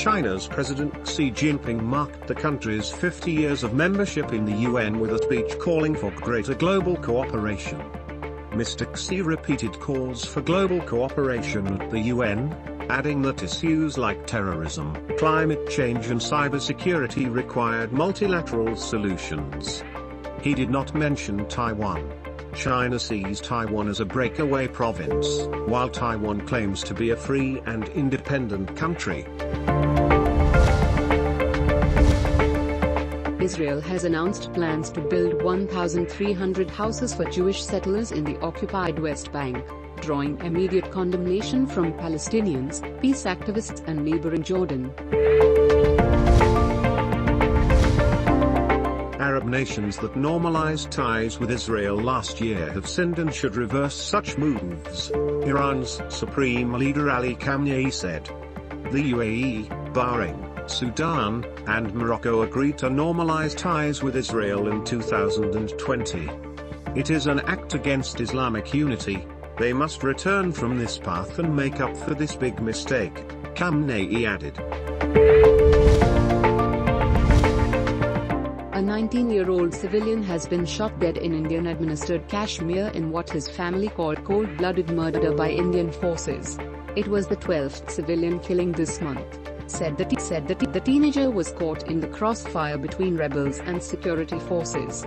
China's President Xi Jinping marked the country's 50 years of membership in the UN with a speech calling for greater global cooperation. Mr. Xi repeated calls for global cooperation at the UN, adding that issues like terrorism, climate change and cybersecurity required multilateral solutions. He did not mention Taiwan. China sees Taiwan as a breakaway province, while Taiwan claims to be a free and independent country. Israel has announced plans to build 1,300 houses for Jewish settlers in the occupied West Bank, drawing immediate condemnation from Palestinians, peace activists and neighboring Jordan. Arab nations that normalized ties with Israel last year have sinned and should reverse such moves, Iran's Supreme Leader Ali Khamenei said. The UAE, Bahrain, Sudan, and Morocco agreed to normalize ties with Israel in 2020. It is an act against Islamic unity. They must return from this path and make up for this big mistake, Khamenei added. A 19-year-old civilian has been shot dead in Indian-administered Kashmir in what his family called cold-blooded murder by Indian forces. It was the 12th civilian killing this month. The teenager was caught in the crossfire between rebels and security forces.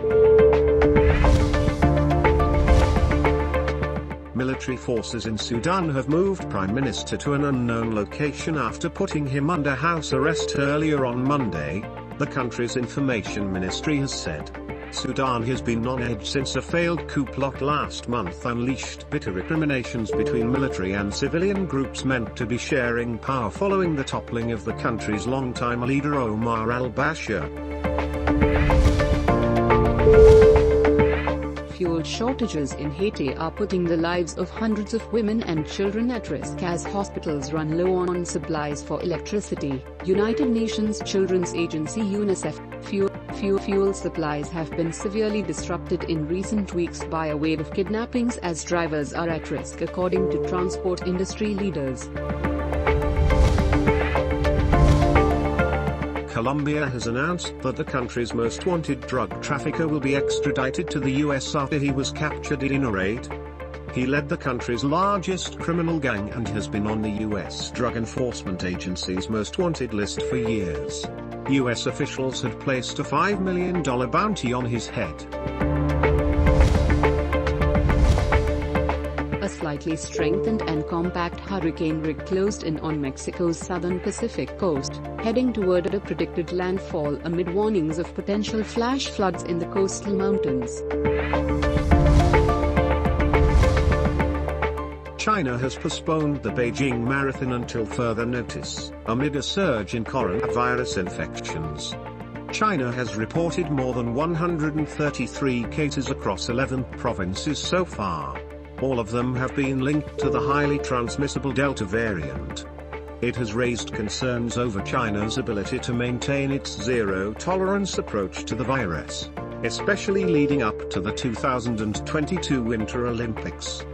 Military forces in Sudan have moved Prime Minister to an unknown location after putting him under house arrest earlier on Monday, the country's information ministry has said. Sudan has been on edge since a failed coup plot last month unleashed bitter recriminations between military and civilian groups meant to be sharing power following the toppling of the country's longtime leader Omar al-Bashir. Fuel shortages in Haiti are putting the lives of hundreds of women and children at risk as hospitals run low on supplies for electricity. United Nations Children's Agency UNICEF. Fuel supplies have been severely disrupted in recent weeks by a wave of kidnappings as drivers are at risk, according to transport industry leaders. Colombia has announced that the country's most wanted drug trafficker will be extradited to the US after he was captured in a raid. He led the country's largest criminal gang and has been on the US Drug Enforcement Agency's most wanted list for years. US officials had placed a $5 million bounty on his head. A slightly strengthened and compact hurricane rig closed in on Mexico's southern Pacific coast, heading toward a predicted landfall amid warnings of potential flash floods in the coastal mountains. China has postponed the Beijing Marathon until further notice, amid a surge in coronavirus infections. China has reported more than 133 cases across 11 provinces so far. All of them have been linked to the highly transmissible Delta variant. It has raised concerns over China's ability to maintain its zero-tolerance approach to the virus, especially leading up to the 2022 Winter Olympics.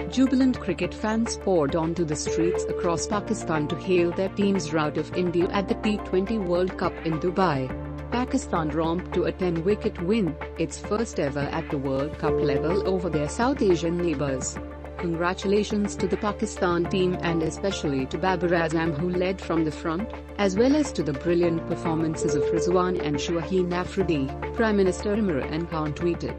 Jubilant cricket fans poured onto the streets across Pakistan to hail their team's rout of India at the T20 World Cup in Dubai. Pakistan romped to a 10-wicket win, its first ever at the World Cup level over their South Asian neighbours. Congratulations to the Pakistan team and especially to Babar Azam who led from the front, as well as to the brilliant performances of Rizwan and Shaheen Afridi, Prime Minister Imran Khan tweeted.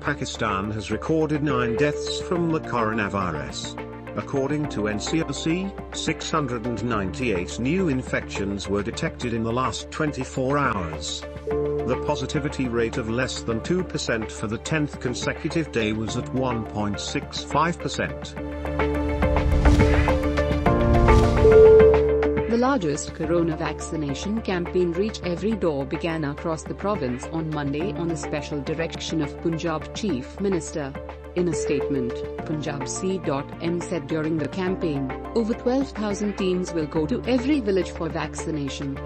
Pakistan has recorded 9 deaths from the coronavirus. According to N.C.O.C, 698 new infections were detected in the last 24 hours. The positivity rate of less than 2% for the 10th consecutive day was at 1.65%. The largest corona vaccination campaign Reach Every Door began across the province on Monday on the special direction of Punjab Chief Minister. In a statement, Punjab C.M said during the campaign, over 12,000 teams will go to every village for vaccination.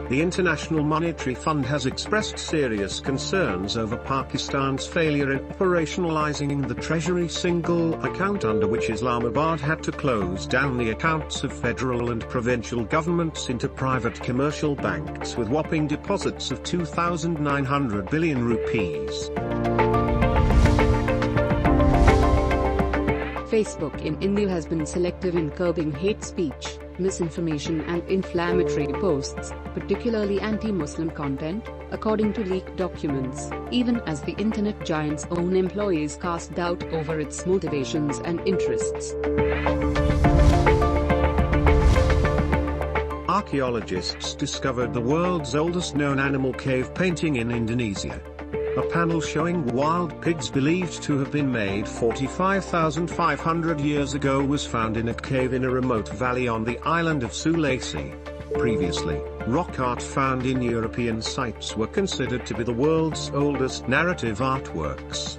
The The International Monetary Fund has expressed serious concerns over Pakistan's failure in operationalizing the Treasury single account, under which Islamabad had to close down the accounts of federal and provincial governments into private commercial banks with whopping deposits of 2,900 billion rupees. Facebook in India has been selective in curbing hate speech, misinformation and inflammatory posts, particularly anti-Muslim content, according to leaked documents, even as the internet giant's own employees cast doubt over its motivations and interests. Archaeologists discovered the world's oldest known animal cave painting in Indonesia. A panel showing wild pigs believed to have been made 45,500 years ago was found in a cave in a remote valley on the island of Sulawesi. Previously, rock art found in European sites were considered to be the world's oldest narrative artworks.